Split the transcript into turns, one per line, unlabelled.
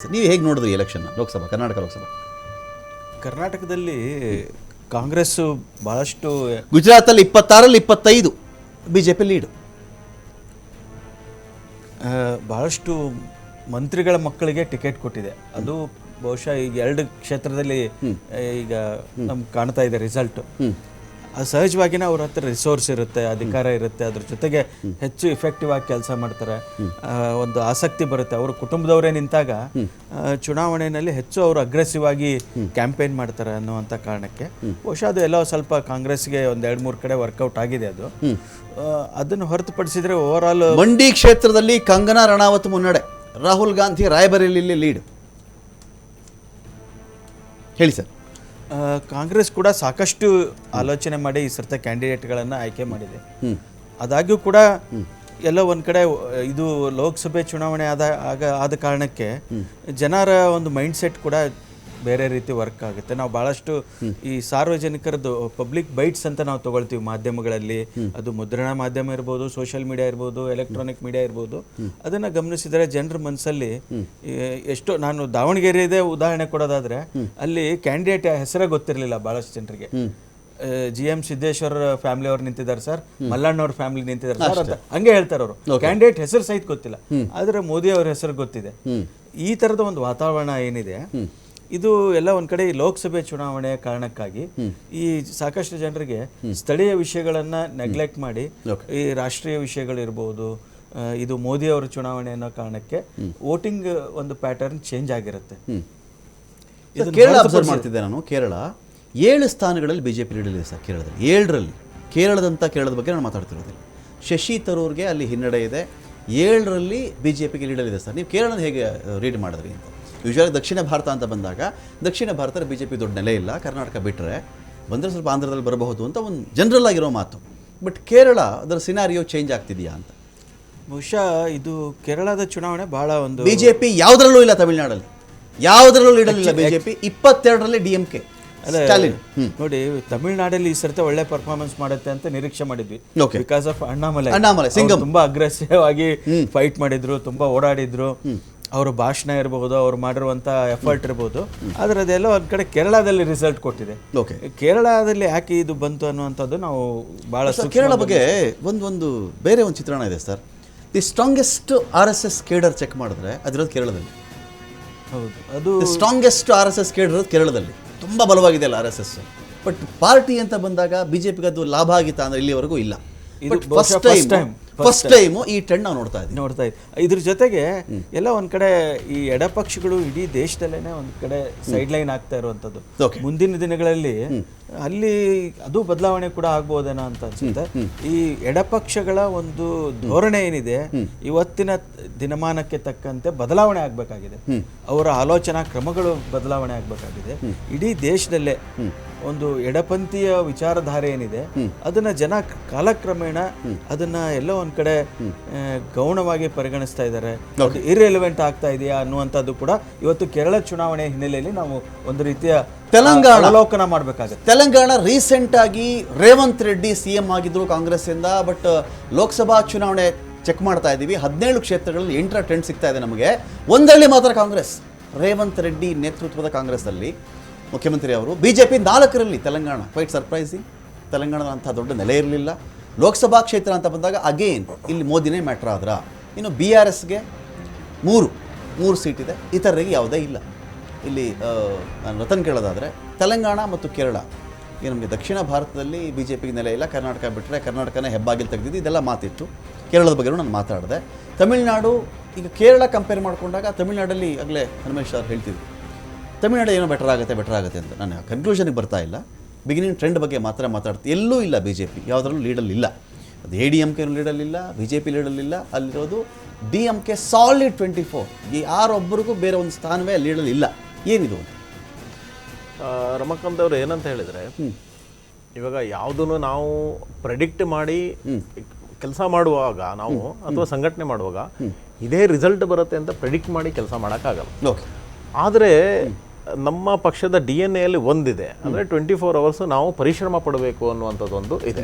ನೀವು ಹೇಗೆ ನೋಡಿದ್ರಿ ಎಲೆಕ್ಷನ್ ಲೋಕಸಭಾ ಕರ್ನಾಟಕ ಲೋಕಸಭಾ?
ಕರ್ನಾಟಕದಲ್ಲಿ ಕಾಂಗ್ರೆಸ್ಸು ಭಾಳಷ್ಟು
ಗುಜರಾತಲ್ಲಿ 26ರಲ್ಲಿ 25 ಬಿಜೆಪಿ ಲೀಡು.
ಭಾಳಷ್ಟು ಮಂತ್ರಿಗಳ ಮಕ್ಕಳಿಗೆ ಟಿಕೆಟ್ ಕೊಟ್ಟಿದೆ. ಅದು ಬಹುಶಃ ಈಗ 2 ಕ್ಷೇತ್ರದಲ್ಲಿ ಈಗ ನಮ್ಗೆ ಕಾಣ್ತಾ ಇದೆ ರಿಸಲ್ಟು. ಸಹಜವಾಗಿಯೇ ಅವ್ರ ಹತ್ರ ರಿಸೋರ್ಸ್ ಇರುತ್ತೆ, ಅಧಿಕಾರ ಇರುತ್ತೆ, ಅದ್ರ ಜೊತೆಗೆ ಹೆಚ್ಚು ಇಫೆಕ್ಟಿವ್ ಆಗಿ ಕೆಲಸ ಮಾಡ್ತಾರೆ, ಒಂದು ಆಸಕ್ತಿ ಬರುತ್ತೆ. ಅವ್ರ ಕುಟುಂಬದವರೇ ನಿಂತಾಗ ಚುನಾವಣೆಯಲ್ಲಿ ಹೆಚ್ಚು ಅವರು ಅಗ್ರೆಸಿವ್ ಆಗಿ ಕ್ಯಾಂಪೇನ್ ಮಾಡ್ತಾರೆ ಅನ್ನುವಂಥ ಕಾರಣಕ್ಕೆ ಬಹುಶಃ ಅದು ಎಲ್ಲೋ ಸ್ವಲ್ಪ ಕಾಂಗ್ರೆಸ್ಗೆ ಒಂದು 2-3 ಕಡೆ ವರ್ಕೌಟ್ ಆಗಿದೆ. ಅದು ಅದನ್ನು ಹೊರತುಪಡಿಸಿದ್ರೆ ಓವರ್ ಆಲ್
ಮಂಡಿ ಕ್ಷೇತ್ರದಲ್ಲಿ ಕಂಗನಾ ರಣಾವತ್ ಮುನ್ನಡೆ, ರಾಹುಲ್ ಗಾಂಧಿ ರಾಯಬರೇಲಿಯಲ್ಲಿ ಲೀಡ್. ಹೇಳಿ ಸರ್.
ಕಾಂಗ್ರೆಸ್ ಕೂಡ ಸಾಕಷ್ಟು ಆಲೋಚನೆ ಮಾಡಿ ಈ ಸರ್ತ ಕ್ಯಾಂಡಿಡೇಟ್ಗಳನ್ನು ಆಯ್ಕೆ ಮಾಡಿದೆ. ಆದಾಗ್ಯೂ ಕೂಡ ಎಲ್ಲ ಒಂದು ಕಡೆ ಇದು ಲೋಕಸಭೆ ಚುನಾವಣೆ ಆದ ಕಾರಣಕ್ಕೆ ಜನರ ಒಂದು ಮೈಂಡ್ ಸೆಟ್ ಕೂಡ ಬೇರೆ ರೀತಿ ವರ್ಕ್ ಆಗುತ್ತೆ. ನಾವು ಭಾಳಷ್ಟು ಈ ಸಾರ್ವಜನಿಕರದ್ದು ಪಬ್ಲಿಕ್ ಬೈಟ್ಸ್ ಅಂತ ನಾವು ತೊಗೊಳ್ತೀವಿ ಮಾಧ್ಯಮಗಳಲ್ಲಿ, ಅದು ಮುದ್ರಣ ಮಾಧ್ಯಮ ಇರ್ಬೋದು, ಸೋಷಿಯಲ್ ಮೀಡಿಯಾ ಇರ್ಬೋದು, ಎಲೆಕ್ಟ್ರಾನಿಕ್ ಮೀಡಿಯಾ ಇರ್ಬೋದು. ಅದನ್ನು ಗಮನಿಸಿದರೆ ಜನರ ಮನಸ್ಸಲ್ಲಿ ಎಷ್ಟೋ, ನಾನು ದಾವಣಗೆರೆದೇ ಉದಾಹರಣೆ ಕೊಡೋದಾದರೆ ಅಲ್ಲಿ ಕ್ಯಾಂಡಿಡೇಟ್ ಹೆಸರೇ ಗೊತ್ತಿರಲಿಲ್ಲ ಭಾಳಷ್ಟು ಜನರಿಗೆ. GM ಸಿದ್ದೇಶ್ವರ ಫ್ಯಾಮಿಲಿ ಅವ್ರು ನಿಂತಿದ್ದಾರೆ ಸರ್, ಮಲ್ಲಣ್ಣವ್ರ ಫ್ಯಾಮಿಲಿ ನಿಂತಿದ್ದಾರೆ ಸರ್ ಅಂತ ಹಂಗೆ ಹೇಳ್ತಾರೆ ಅವರು. ಕ್ಯಾಂಡಿಡೇಟ್ ಹೆಸರು ಸಹಿತ ಗೊತ್ತಿಲ್ಲ, ಆದರೆ ಮೋದಿ ಅವ್ರ ಹೆಸರು ಗೊತ್ತಿದೆ. ಈ ಥರದ ಒಂದು ವಾತಾವರಣ ಏನಿದೆ ಇದು ಎಲ್ಲ ಒಂದು ಕಡೆ ಲೋಕಸಭೆ ಚುನಾವಣೆಯ ಕಾರಣಕ್ಕಾಗಿ ಈ ಸಾಕಷ್ಟು ಜನರಿಗೆ ಸ್ಥಳೀಯ ವಿಷಯಗಳನ್ನು ನೆಗ್ಲೆಕ್ಟ್ ಮಾಡಿ ಈ ರಾಷ್ಟ್ರೀಯ ವಿಷಯಗಳಿರ್ಬೋದು, ಇದು ಮೋದಿ ಅವರ ಚುನಾವಣೆ ಅನ್ನೋ ಕಾರಣಕ್ಕೆ ವೋಟಿಂಗ್ ಒಂದು ಪ್ಯಾಟರ್ನ್ ಚೇಂಜ್ ಆಗಿರುತ್ತೆ.
ಕೇರಳ ಅಬ್ಸರ್ವ್ ಮಾಡ್ತಿದ್ದೆ ನಾನು. ಕೇರಳ 7 ಸ್ಥಾನಗಳಲ್ಲಿ ಬಿಜೆಪಿ ಲೀಡಲ್ಲಿದೆ ಸರ್. ಕೇರಳದಲ್ಲಿ 7ರಲ್ಲಿ ಕೇರಳದ ಬಗ್ಗೆ ನಾನು ಮಾತಾಡ್ತಿರೋದಿಲ್ಲ. ಶಶಿ ತರೂರ್ಗೆ ಅಲ್ಲಿ ಹಿನ್ನಡೆ ಇದೆ. 7ರಲ್ಲಿ ಬಿಜೆಪಿಗೆ ಲೀಡಲ್ಲಿದೆ ಸರ್. ನೀವು ಕೇರಳದ ಹೇಗೆ ರೀಡ್ ಮಾಡಿದ್ರಿ ಅಂತ? ಯೂಶ್ವಲಿ ದಕ್ಷಿಣ ಭಾರತ ಅಂತ ಬಂದಾಗ ದಕ್ಷಿಣ ಭಾರತದ ಬಿಜೆಪಿ ದೊಡ್ಡ ನೆಲೆ ಇಲ್ಲ, ಕರ್ನಾಟಕ ಬಿಟ್ಟರೆ ಬಂದರೆ ಸ್ವಲ್ಪ ಆಂಧ್ರದಲ್ಲಿ ಬರಬಹುದು ಅಂತ ಒಂದು ಜನರಲ್ ಆಗಿರೋ ಮಾತು. ಬಟ್ ಕೇರಳ ಅದರ ಸಿನಾರಿಯೋ ಚೇಂಜ್ ಆಗ್ತಿದೆಯಾ ಅಂತ?
ಬಹುಶಃ ಇದು ಕೇರಳದ ಚುನಾವಣೆ ಭಾಳ ಒಂದು
ಬಿಜೆಪಿ ಯಾವುದರಲ್ಲೂ ಇಲ್ಲ, ತಮಿಳುನಾಡಲ್ಲಿ ಯಾವುದರಲ್ಲೂ ಲೀಡಲ್ಲಿಲ್ಲ ಬಿಜೆಪಿ. 22ರಲ್ಲಿ DMK ಸ್ಟಾಲಿನ್.
ನೋಡಿ, ತಮಿಳುನಾಡಲ್ಲಿ ಈ ಸರ್ತಿ ಒಳ್ಳೆ ಪರ್ಫಾರ್ಮೆನ್ಸ್ ಮಾಡುತ್ತೆ ಅಂತ ನಿರೀಕ್ಷೆ ಮಾಡಿದ್ವಿ. ಬಿಕಾಸ್ ಆಫ್ ಅಣ್ಣಾಮಲೈ
ಸಿಂಗಂ
ತುಂಬಾ ಅಗ್ರೆಸಿವ್ ಆಗಿ ಫೈಟ್ ಮಾಡಿದ್ರು, ತುಂಬಾ ಓಡಾಡಿದ್ರು. ಅವ್ರ ಭಾಷಣ ಇರಬಹುದು, ಅವ್ರು ಮಾಡಿರುವಂಥ ಎಫರ್ಟ್ ಇರ್ಬೋದು. ಆದರೆ ಅದೆಲ್ಲ ಒಂದು ಕಡೆ ಕೇರಳದಲ್ಲಿ ರಿಸಲ್ಟ್ ಕೊಟ್ಟಿದೆ. ಕೇರಳದಲ್ಲಿ ಯಾಕೆ ಇದು ಬಂತು ಅನ್ನುವಂಥದ್ದು ನಾವು ಭಾಳ
ಕೇರಳ ಬಗ್ಗೆ ಒಂದು ಬೇರೆ ಒಂದು ಚಿತ್ರಣ ಇದೆ sir. The strongest RSS cadre check ಮಾಡಿದ್ರೆ ಅದಿರೋದು ಕೇರಳದಲ್ಲಿ.
ಹೌದು, ಅದು
ಸ್ಟ್ರಾಂಗೆಸ್ಟ್ RSS ಕೇಡರ್ ಇರೋದು ಕೇರಳದಲ್ಲಿ. ತುಂಬ ಬಲವಾಗಿದೆ ಅಲ್ಲ RSS. ಬಟ್ ಪಾರ್ಟಿ ಅಂತ ಬಂದಾಗ ಬಿಜೆಪಿಗೆ ಅದು ಲಾಭ ಆಗಿತ್ತಾ ಅಂದರೆ ಇಲ್ಲಿವರೆಗೂ ಇಲ್ಲ. ಫಸ್ಟ್ ಟೈಮು ಈ ಟ್ರೆಂಡ್ ನಾವು ನೋಡ್ತಾ ಇದ್ದೀವಿ.
ಇದ್ರ ಜೊತೆಗೆ ಎಲ್ಲ ಒಂದು ಕಡೆ ಈ ಎಡಪಕ್ಷಗಳು ಇಡೀ ದೇಶದಲ್ಲೇ ಒಂದು ಕಡೆ ಸೈಡ್ ಲೈನ್ ಆಗ್ತಾ ಇರುವಂಥದ್ದು. ಮುಂದಿನ ದಿನಗಳಲ್ಲಿ ಅಲ್ಲಿ ಅದು ಬದಲಾವಣೆ ಕೂಡ ಆಗ್ಬೋದೇನೋ ಅಂತ ಅನ್ಸುತ್ತೆ. ಈ ಎಡಪಕ್ಷಗಳ ಒಂದು ಧೋರಣೆ ಏನಿದೆ ಇವತ್ತಿನ ದಿನಮಾನಕ್ಕೆ ತಕ್ಕಂತೆ ಬದಲಾವಣೆ ಆಗಬೇಕಾಗಿದೆ. ಅವರ ಆಲೋಚನಾ ಕ್ರಮಗಳು ಬದಲಾವಣೆ ಆಗಬೇಕಾಗಿದೆ. ಇಡೀ ದೇಶದಲ್ಲೇ ಒಂದು ಎಡಪಂಥೀಯ ವಿಚಾರಧಾರೆ ಏನಿದೆ ಅದನ್ನ ಜನ ಕಾಲಕ್ರಮೇಣ ಅದನ್ನ ಎಲ್ಲೋ ಒಂದ್ ಕಡೆ ಗೌಣವಾಗಿ ಪರಿಗಣಿಸ್ತಾ ಇದ್ದಾರೆ. ಅದು ಇರ್ರೆಲೆವೆಂಟ್ ಆಗ್ತಾ ಇದೆಯಾ ಅನ್ನುವಂಥದ್ದು ಕೂಡ ಇವತ್ತು ಕೇರಳ ಚುನಾವಣೆ ಹಿನ್ನೆಲೆಯಲ್ಲಿ ನಾವು ಒಂದು ರೀತಿಯ
ತೆಲಂಗಾಣ
ಅವಲೋಕನ ಮಾಡಬೇಕಾಗುತ್ತೆ.
ತೆಲಂಗಾಣ ರೀಸೆಂಟ್ ಆಗಿ ರೇವಂತ್ ರೆಡ್ಡಿ CM ಆಗಿದ್ರು ಕಾಂಗ್ರೆಸ್ ಇಂದ. ಬಟ್ ಲೋಕಸಭಾ ಚುನಾವಣೆ ಚೆಕ್ ಮಾಡ್ತಾ ಇದ್ದೀವಿ, 17 ಕ್ಷೇತ್ರಗಳಲ್ಲಿ 8ರ ಟ್ರೆಂಡ್ ಸಿಗ್ತಾ ಇದೆ ನಮಗೆ. ಒಂದರಲ್ಲಿ ಮಾತ್ರ ಕಾಂಗ್ರೆಸ್, ರೇವಂತ್ ರೆಡ್ಡಿ ನೇತೃತ್ವದ ಕಾಂಗ್ರೆಸ್ ಅಲ್ಲಿ ಮುಖ್ಯಮಂತ್ರಿ ಅವರು. ಬಿಜೆಪಿ 4ರಲ್ಲಿ ತೆಲಂಗಾಣ. Quite surprising. ತೆಲಂಗಾಣದ ಅಂಥ ದೊಡ್ಡ ನೆಲೆ ಇರಲಿಲ್ಲ. ಲೋಕಸಭಾ ಕ್ಷೇತ್ರ ಅಂತ ಬಂದಾಗ ಅಗೇನ್ ಇಲ್ಲಿ ಮೋದಿನೇ ಮ್ಯಾಟ್ರ್ ಆದ್ರ. ಇನ್ನು BRSಗೆ 3 ಸೀಟ್ ಇದೆ, ಇತರರಿಗೆ ಯಾವುದೇ ಇಲ್ಲ. ಇಲ್ಲಿ ನಾನು ರತನ್ ಕೇಳೋದಾದರೆ ತೆಲಂಗಾಣ ಮತ್ತು ಕೇರಳ ಈಗ ನಮಗೆ ದಕ್ಷಿಣ ಭಾರತದಲ್ಲಿ ಬಿಜೆಪಿಗೆ ನೆಲೆ ಇಲ್ಲ. ಕರ್ನಾಟಕ ಬಿಟ್ಟರೆ ಕರ್ನಾಟಕನೇ ಹೆಬ್ಬಾಗಿಲು ತೆಗೆದಿದ್ದು, ಇದೆಲ್ಲ ಮಾತಿತ್ತು. ಕೇರಳದ ಬಗ್ಗೆ ನಾನು ಮಾತಾಡಿದೆ. ತಮಿಳುನಾಡು ಈಗ ಕೇರಳ ಕಂಪೇರ್ ಮಾಡಿಕೊಂಡಾಗ ತಮಿಳುನಾಡಲ್ಲಿ ಆಗಲೇ ಹನುಮೇಶ್ ಅವ್ರು ಹೇಳ್ತಿದ್ರು ತಮಿಳುನಾಡು ಏನೋ ಬೆಟರ್ ಆಗುತ್ತೆ ಅಂತ. ನಾನು ಕನ್ಕ್ಲೂಷನ್ಗೆ ಬರ್ತಾ ಇಲ್ಲ. ಬಿಗಿನಿಂಗ್ ಟ್ರೆಂಡ್ ಬಗ್ಗೆ ಮಾತ್ರ ಮಾತಾಡ್ತೀನಿ. ಎಲ್ಲೂ ಇಲ್ಲ ಬಿಜೆಪಿ, ಯಾವುದರಲ್ಲೂ ಲೀಡಲ್ಲಿಲ್ಲ. ಅದು ADMK ಲೀಡಲ್ಲಿಲ್ಲ, ಬಿಜೆಪಿ ಲೀಡಲ್ಲಿಲ್ಲ. ಅಲ್ಲಿರೋದು DMK solid 24. ಯಾರೊಬ್ಬರಿಗೂ ಬೇರೆ ಒಂದು ಸ್ಥಾನವೇ ಲೀಡಲ್ಲಿ ಇಲ್ಲ. ಏನಿದು
ರಮಕಾಂತ್ ಅವರು ಏನಂತ ಹೇಳಿದರೆ, ಇವಾಗ ಯಾವುದನ್ನು ನಾವು ಪ್ರೆಡಿಕ್ಟ್ ಮಾಡಿ ಕೆಲಸ ಮಾಡುವಾಗ ನಾವು ಅಥವಾ ಸಂಘಟನೆ ಮಾಡುವಾಗ ಇದೇ ರಿಸಲ್ಟ್ ಬರುತ್ತೆ ಅಂತ ಪ್ರೆಡಿಕ್ಟ್ ಮಾಡಿ ಕೆಲಸ ಮಾಡೋಕ್ಕಾಗಲ್ಲ. ಆದರೆ ನಮ್ಮ ಪಕ್ಷದ DNA ಯಲ್ಲಿ ಒಂದಿದೆ, ಅಂದರೆ 24 hours ನಾವು ಪರಿಶ್ರಮ ಪಡಬೇಕು ಅನ್ನುವಂಥದ್ದೊಂದು ಇದೆ.